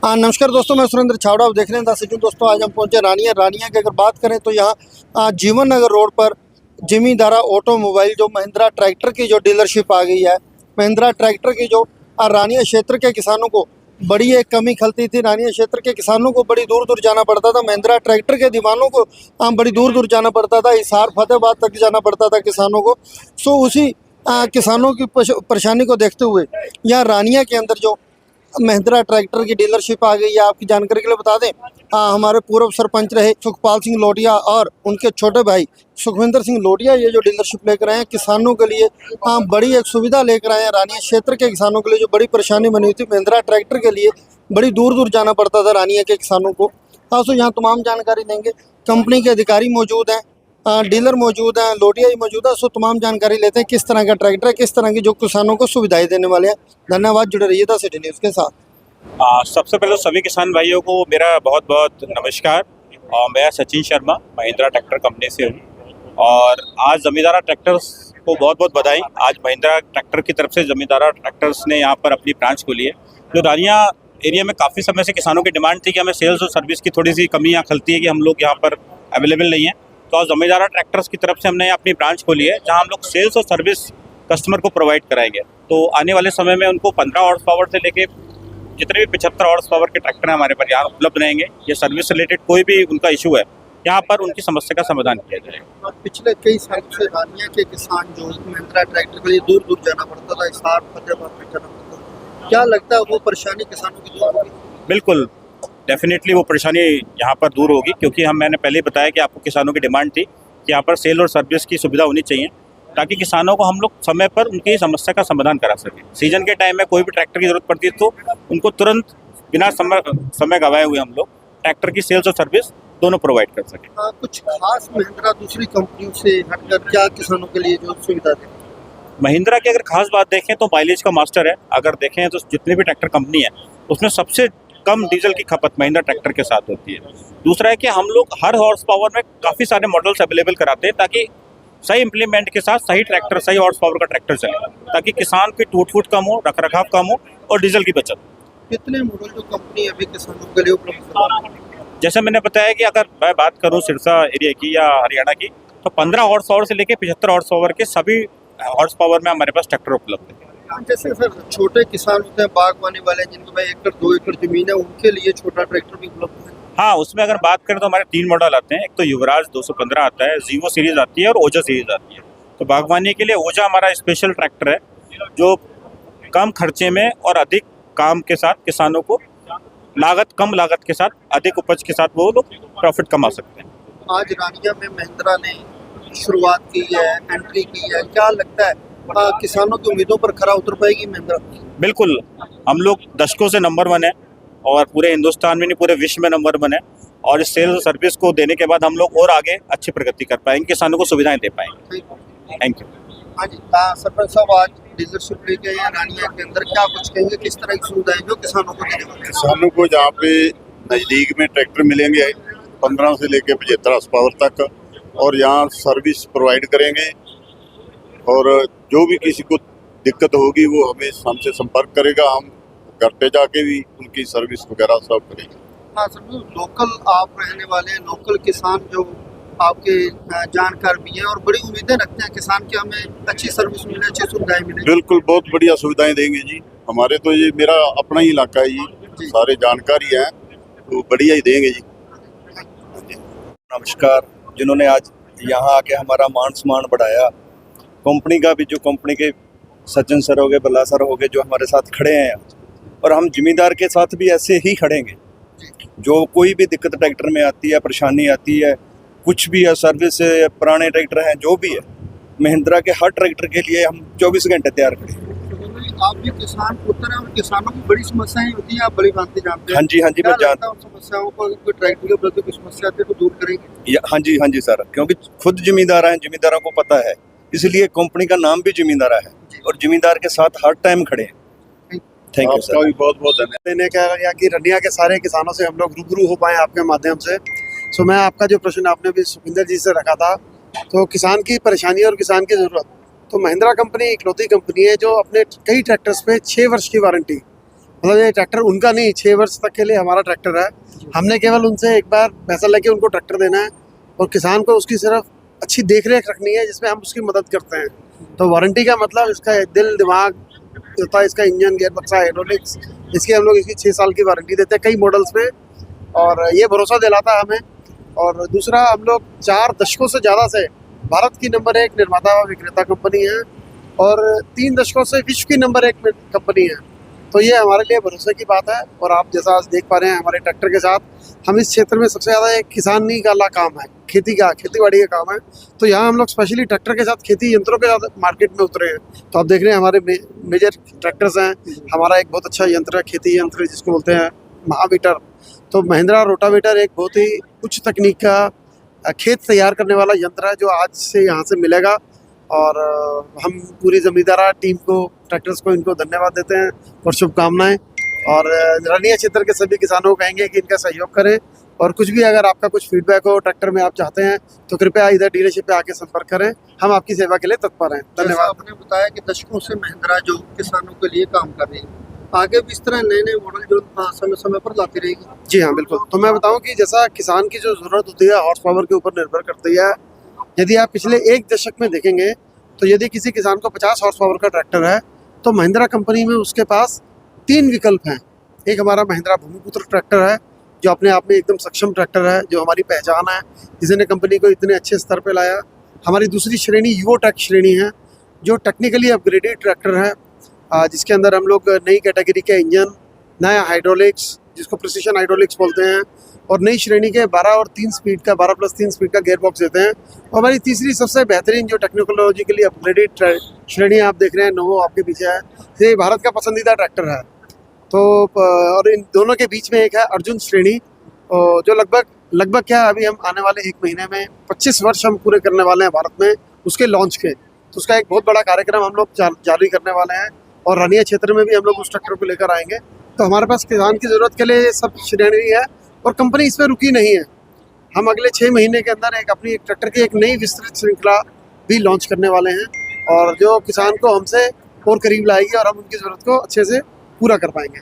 नमस्कार दोस्तों, मैं सुरेंद्र छावड़ा। आप देख रहे हैं द सिटी। दोस्तों आज हम पहुंचे रानिया की अगर बात करें तो यहाँ जीवन नगर रोड पर जिमीदारा ऑटोमोबाइल जो महिंद्रा ट्रैक्टर की जो डीलरशिप आ गई है। महिंद्रा ट्रैक्टर की जो रानिया क्षेत्र के किसानों को बड़ी एक कमी खलती थी। रानिया क्षेत्र के किसानों को बड़ी दूर दूर जाना पड़ता था। महिंद्रा ट्रैक्टर के दीवानों को बड़ी दूर दूर जाना पड़ता था। हिसार फतेहाबाद तक जाना पड़ता था किसानों को। सो उसी किसानों की परेशानी को देखते हुए यहाँ रानिया के अंदर जो महिंद्रा ट्रैक्टर की डीलरशिप आ गई है। आपकी जानकारी के लिए बता दें, हमारे पूर्व सरपंच रहे सुखपाल सिंह लोटिया और उनके छोटे भाई सुखविंदर सिंह लोटिया ये जो डीलरशिप लेकर आए हैं किसानों के लिए बड़ी एक सुविधा लेकर आए हैं। रानिया क्षेत्र के किसानों के लिए जो बड़ी परेशानी बनी हुई थी, महिंद्रा ट्रैक्टर के लिए बड़ी दूर दूर जाना पड़ता था रानिया के किसानों को। तो यहाँ तमाम जानकारी देंगे। कंपनी के अधिकारी मौजूद हैं, डीलर मौजूद हैं, लोटिया ही मौजूद है। सो तमाम जानकारी लेते हैं किस तरह का ट्रैक्टर है, किस तरह की जो किसानों को सुविधाएं देने वाले हैं। धन्यवाद, जुड़े रहिए द सिटी न्यूज़ के साथ। सबसे पहले सभी किसान भाइयों को मेरा बहुत बहुत नमस्कार। और मैं सचिन शर्मा महिंद्रा ट्रैक्टर कंपनी से हूँ और आज जमींदारा ट्रैक्टर्स को बहुत बहुत बधाई। आज महिंद्रा ट्रैक्टर की तरफ से जमींदारा ट्रैक्टर्स ने यहाँ पर अपनी ब्रांच खोली है। जो रानिया एरिया में काफ़ी समय से किसानों की डिमांड थी कि हमें सेल्स और सर्विस की थोड़ी सी कमी यहाँ खलती है कि हम लोग यहाँ पर अवेलेबल नहीं है। तो आज जमींदारा ट्रैक्टर्स की तरफ से हमने अपनी ब्रांच खोली है जहाँ हम लोग सेल्स और सर्विस कस्टमर को प्रोवाइड कराएंगे। तो आने वाले समय में उनको 15 हॉर्स पावर से लेके जितने भी 75 हॉर्स पावर के ट्रैक्टर हैं हमारे पास यहाँ उपलब्ध रहेंगे। ये सर्विस रिलेटेड कोई भी उनका इशू है यहाँ पर उनकी समस्या का समाधान किया जाएगा। पिछले कई सालों से रानिया के किसान जो महिंद्रा ट्रैक्टर के लिए दूर दूर जाना पड़ता था, हिसार फतेहाबाद तक जाना पड़ता था। क्या लगता है वो परेशानी किसानों की दूर होगी? बिल्कुल, डेफिनेटली वो परेशानी यहाँ पर दूर होगी क्योंकि मैंने पहले ही बताया कि आपको किसानों की डिमांड थी कि यहाँ पर सेल और सर्विस की सुविधा होनी चाहिए ताकि किसानों को हम लोग समय पर उनकी समस्या का समाधान करा सकें। सीजन के टाइम में कोई भी ट्रैक्टर की ज़रूरत पड़ती है तो उनको तुरंत बिना समय गंवाए हुए हम लोग ट्रैक्टर की सेल्स और सर्विस दोनों प्रोवाइड कर सकें। कुछ खास महिंद्रा दूसरी कंपनियों से हटकर क्या किसानों के लिए जो सुविधा है? महिंद्रा की अगर खास बात देखें तो माइलेज का मास्टर है। अगर देखें तो जितने भी ट्रैक्टर कंपनी है उसमें सबसे कम डीजल की खपत महिंद्रा ट्रैक्टर के साथ होती है। दूसरा है कि हम लोग हर हॉर्स पावर में काफ़ी सारे मॉडल्स अवेलेबल कराते हैं ताकि सही इम्प्लीमेंट के साथ सही ट्रैक्टर, सही हॉर्स पावर का ट्रैक्टर चले ताकि किसान की टूट फूट कम हो, रखरखाव कम हो और डीजल की बचत। कितने मॉडल जो कंपनी अभी किसानों के लिए उपलब्ध है? जैसे मैंने बताया कि अगर मैं बात करूँ सिरसा एरिया की या हरियाणा की तो 15 हॉर्स पावर से लेकर 75 हॉर्स पावर के सभी हॉर्स पावर में हमारे पास ट्रैक्टर उपलब्ध है। जैसे सर छोटे किसान होते हैं, बागवानी वाले जिनके भाई 1 एकड़ 2 एकड़ जमीन है, उनके लिए छोटा ट्रैक्टर भी उपलब्ध है? हाँ, उसमें अगर बात करें तो हमारे 3 मॉडल आते हैं। एक तो युवराज 215 आता है, जीवो सीरीज आती है और ओजा सीरीज आती है। तो बागवानी के लिए ओजा हमारा स्पेशल ट्रैक्टर है जो कम खर्चे में और अधिक काम के साथ किसानों को कम लागत के साथ अधिक उपज के साथ वो लोग प्रॉफिट कमा सकते हैं। आज रानिया में महिंद्रा ने शुरुआत की है, एंट्री की है, क्या लगता है किसानों की उम्मीदों पर खरा उतर पाएगी महिंद्रा? बिल्कुल, हम लोग दशकों से नंबर 1 है और पूरे हिंदुस्तान में नहीं पूरे विश्व में नंबर 1 है और इस सेल्स सर्विस को देने के बाद हम लोग और आगे अच्छी प्रगति कर पाएंगे, किसानों को सुविधाएं दे पाएंगे। Thank you. हाँ जी, सरपंच साहब आज डीलरशिप लेके आए हैं रानिया के अंदर, क्या कुछ कहेंगे किस तरह की सुविधाएं जो किसानों को देने वाले हैं? किसानों को जहाँ पे नज़दीक में ट्रैक्टर मिलेंगे 15 से लेकर 75 हॉर्स पावर तक और यहाँ सर्विस प्रोवाइड करेंगे और जो भी किसी को दिक्कत होगी वो हमें हमसे संपर्क करेगा, हम घर पे जाके भी उनकी सर्विस वगैरह सब करेंगे। हाँ सर, लोकल आप रहने वाले हैं, लोकल किसान जो आपके जानकार भी हैं और बड़ी उम्मीदें रखते हैं किसान की हमें अच्छी सर्विस मिले, अच्छी सुविधाएं मिले। बिल्कुल, बहुत बढ़िया सुविधाएं देंगे जी। हमारे तो ये मेरा अपना ही इलाका है जी, सारे जानकारी हैं तो बढ़िया ही देंगे जी। नमस्कार। जिन्होंने आज यहाँ आके हमारा मान सम्मान बढ़ाया, कंपनी का भी, जो कंपनी के सज्जन सर हो गए, बल्ला सर हो गए जो हमारे साथ खड़े हैं और हम जिम्मेदार के साथ भी ऐसे ही खड़ेंगे। जो कोई भी दिक्कत ट्रैक्टर में आती है, परेशानी आती है, कुछ भी है, सर्विस है, पुराने ट्रैक्टर हैं, जो भी है, महिंद्रा के हर ट्रैक्टर के लिए हम 24 घंटे तैयार खड़े हैं। आप भी किसान पुत्र हैं और किसानों की बड़ी समस्याएं होती हैं, आप बड़ी भांति जानते हैं। हाँ जी, मैं जानता हूँ। समस्याओं को कोई ट्रैक्टर के प्रति कोई समस्या आती है तो दूर करेंगे? हाँ जी सर, क्योंकि खुद जिम्मेदार हैं, जिम्मेदारों को पता है, इसलिए कंपनी का नाम भी जिम्मेदारा है और जिम्मेदार के साथ हर टाइम खड़े हैं। Thank you sir. बहुत बहुत धन्यवाद। देने का कि रनिया के सारे किसानों से हम लोग रूबरू हो पाए आपके माध्यम से। सो मैं आपका जो प्रश्न आपने भी सुखविंदर जी से रखा था, तो किसान की परेशानी और किसान की ज़रूरत, तो महिंद्रा कंपनी इकलौती कंपनी है जो अपने कई ट्रैक्टर्स पे 6 वर्ष की वारंटी मतलब ये ट्रैक्टर उनका नहीं, 6 वर्ष तक के लिए हमारा ट्रैक्टर है। हमने केवल उनसे एक बार पैसा लेके उनको ट्रैक्टर देना है और किसान को उसकी सिर्फ अच्छी देख रेख रखनी है, जिसमें हम उसकी मदद करते हैं। तो वारंटी का मतलब इसका दिल दिमाग होता है, इसका इंजन, गियर बक्सा, हाइड्रोलिक्स, इसकी हम लोग इसकी 6 साल की वारंटी देते हैं कई मॉडल्स में, और ये भरोसा दिलाता है हमें। और दूसरा, हम लोग 4 दशकों से ज़्यादा से भारत की नंबर 1 निर्माता व विक्रेता कंपनी है और 3 दशकों से विश्व की नंबर 1 कंपनी है। तो ये हमारे लिए भरोसे की बात है। और आप जैसा आज देख पा रहे हैं हमारे ट्रैक्टर के साथ, हम इस क्षेत्र में सबसे ज़्यादा एक किसानी का काम है, खेती बाड़ी का काम है। तो यहाँ हम लोग स्पेशली ट्रैक्टर के साथ खेती यंत्रों के साथ मार्केट में उतरे हैं। तो आप देख रहे हैं हमारे मेजर ट्रैक्टर्स हैं। हमारा एक बहुत अच्छा यंत्र है, खेती यंत्र जिसको बोलते हैं महावीटर। तो महिंद्रा रोटावेटर एक बहुत ही उच्च तकनीक का खेत तैयार करने वाला यंत्र है जो आज से यहाँ से मिलेगा। और हम पूरी जमींदारा टीम को, ट्रैक्टर्स को, इनको धन्यवाद देते हैं और शुभकामनाएं। और रानिया क्षेत्र के सभी किसानों को कहेंगे कि इनका सहयोग करें। और कुछ भी अगर आपका कुछ फीडबैक हो ट्रैक्टर में आप चाहते हैं तो कृपया इधर डीलरशिप पे आके संपर्क करें, हम आपकी सेवा के लिए तत्पर हैं। धन्यवाद। आपने बताया कि दशकों से महिंद्रा जो किसानों के लिए काम कर रही है, आगे भी इस तरह नए नए मॉडल जो समय समय पर लाती रहेगी। जी हाँ, बिल्कुल। तो मैं बताऊं कि जैसा किसान की जो ज़रूरत होती है हॉर्स पावर के ऊपर निर्भर करती है। यदि आप पिछले 1 दशक में देखेंगे तो यदि किसी किसान को 50 हॉर्स पावर का ट्रैक्टर है तो महिंद्रा कंपनी में उसके पास 3 विकल्प हैं। एक हमारा महिंद्रा भूमिपुत्र ट्रैक्टर है जो अपने आप में एकदम सक्षम ट्रैक्टर है, जो हमारी पहचान है, जिसने कंपनी को इतने अच्छे स्तर पर लाया। हमारी दूसरी श्रेणी यूवोटेक श्रेणी है जो टेक्निकली अपग्रेडेड ट्रैक्टर है, जिसके अंदर हम लोग नई कैटेगरी के इंजन, नया हाइड्रोलिक्स जिसको प्रिसिशन हाइड्रोलिक्स बोलते हैं, और नई श्रेणी के 12+3 स्पीड का गियर बॉक्स देते हैं। और हमारी तीसरी सबसे बेहतरीन जो टेक्नोलॉजिकली अपग्रेडेड श्रेणी आप देख रहे हैं, नोवो आपके पीछे है, ये भारत का पसंदीदा ट्रैक्टर है। तो और इन दोनों के बीच में एक है अर्जुन श्रेणी, जो लगभग क्या है, अभी हम आने वाले 1 महीने में 25 वर्ष हम पूरे करने वाले हैं भारत में उसके लॉन्च के। तो उसका एक बहुत बड़ा कार्यक्रम हम लोग जारी करने वाले हैं और रानिया क्षेत्र में भी हम लोग उस ट्रैक्टर को लेकर आएंगे। तो हमारे पास किसान की ज़रूरत के लिए ये सब श्रेणी है और कंपनी इसमें रुकी नहीं है। हम अगले 6 महीने के अंदर अपनी ट्रैक्टर की एक नई विस्तृत श्रृंखला भी लॉन्च करने वाले हैं और जो किसान को हमसे और करीब लाएगी और हम उनकी ज़रूरत को अच्छे से पूरा कर पाएंगे।